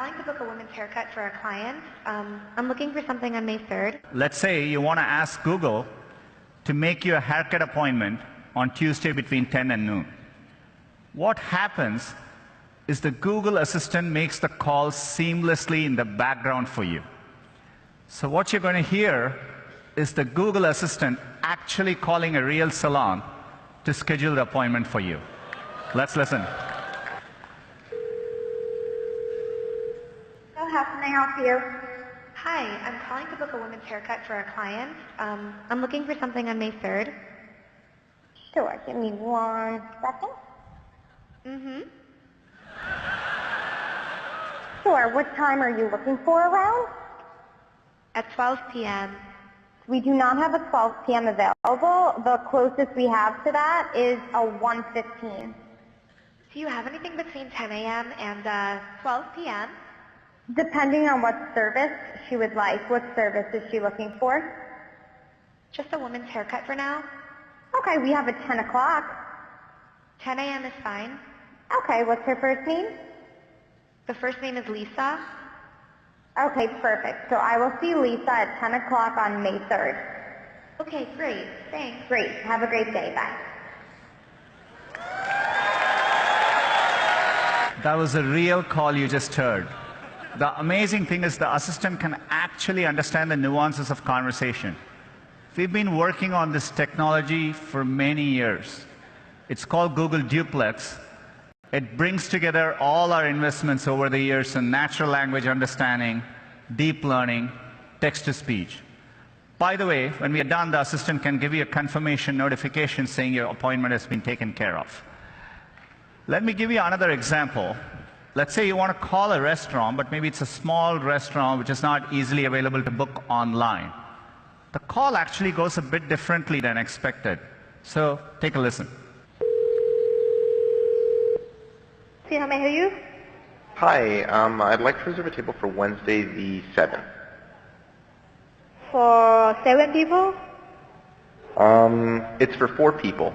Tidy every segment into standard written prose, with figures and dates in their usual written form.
calling to book a woman's haircut for a client. I'm looking for something on May 3rd. Let's say you want to ask Google to make you a haircut appointment on Tuesday between 10 and noon. What happens is the Google Assistant makes the call seamlessly in the background for you. So what you're going to hear is the Google Assistant actually calling a real salon to schedule the appointment for you. Let's listen. So how can I help you? Hi, I'm calling to book a woman's haircut for a client. I'm looking for something on May 3rd. Sure, give me 1 second. Sure, what time are you looking for around? At 12 p.m. We do not have a 12 p.m. available. The closest we have to that is a 1:15. Do you have anything between 10 a.m. and 12 p.m.? Depending on what service she would like. What service is she looking for? Just a woman's haircut for now. Okay, we have a 10 o'clock. 10 a.m. is fine. Okay, what's her first name? The first name is Lisa. Okay, perfect. So I will see Lisa at 10 o'clock on May 3rd. Okay, great. Thanks. Great. Have a great day. Bye. That was a real call you just heard. The amazing thing is the assistant can actually understand the nuances of conversation. We've been working on this technology for many years. It's called Google Duplex. It brings together all our investments over the years in natural language understanding, deep learning, text-to-speech. By the way, when we are done, the assistant can give you a confirmation notification saying your appointment has been taken care of. Let me give you another example. Let's say you want to call a restaurant, but maybe it's a small restaurant which is not easily available to book online. The call actually goes a bit differently than expected. So take a listen. See how may I help you? Hi, I'd like to reserve a table for Wednesday the 7th. For 7 people? It's for 4 people.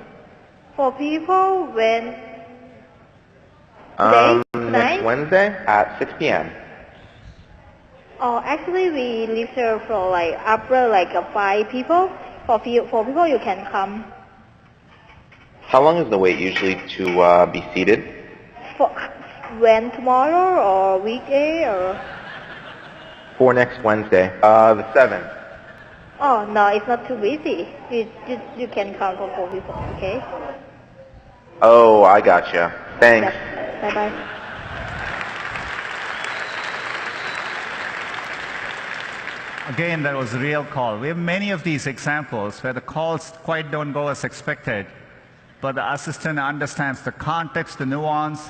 4 people when? Next Wednesday at 6 p.m. Oh, actually we reserve for after 5 people. For 4 people you can come. How long is the wait usually to be seated? For when, tomorrow or weekday or? For next Wednesday, the 7th. Oh no, it's not too busy. You can come for 4 people, okay? Oh, I gotcha. Thanks. Bye bye. Again, that was a real call. We have many of these examples where the calls quite don't go as expected, but the assistant understands the context, the nuance.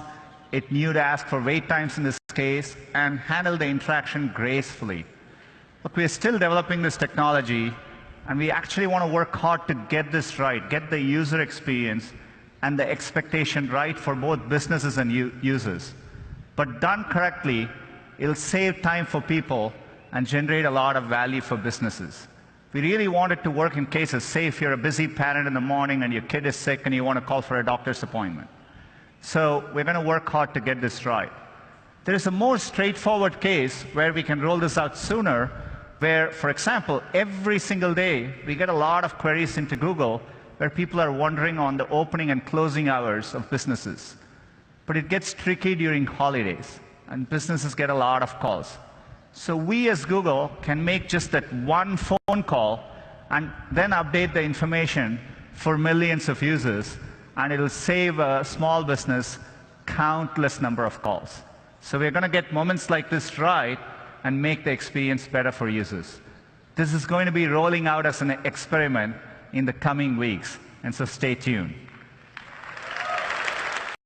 It knew to ask for wait times in this case and handle the interaction gracefully. But we are still developing this technology, and we actually want to work hard to get this right, get the user experience and the expectation right for both businesses and users. But done correctly, it'll save time for people and generate a lot of value for businesses. We really want it to work in cases, say if you're a busy parent in the morning and your kid is sick and you want to call for a doctor's appointment. So we're going to work hard to get this right. There is a more straightforward case where we can roll this out sooner, where, for example, every single day we get a lot of queries into Google where people are wondering on the opening and closing hours of businesses. But it gets tricky during holidays, and businesses get a lot of calls. So we as Google can make just that one phone call and then update the information for millions of users, and it'll save a small business countless number of calls. So we're going to get moments like this right and make the experience better for users. This is going to be rolling out as an experiment in the coming weeks, and so stay tuned.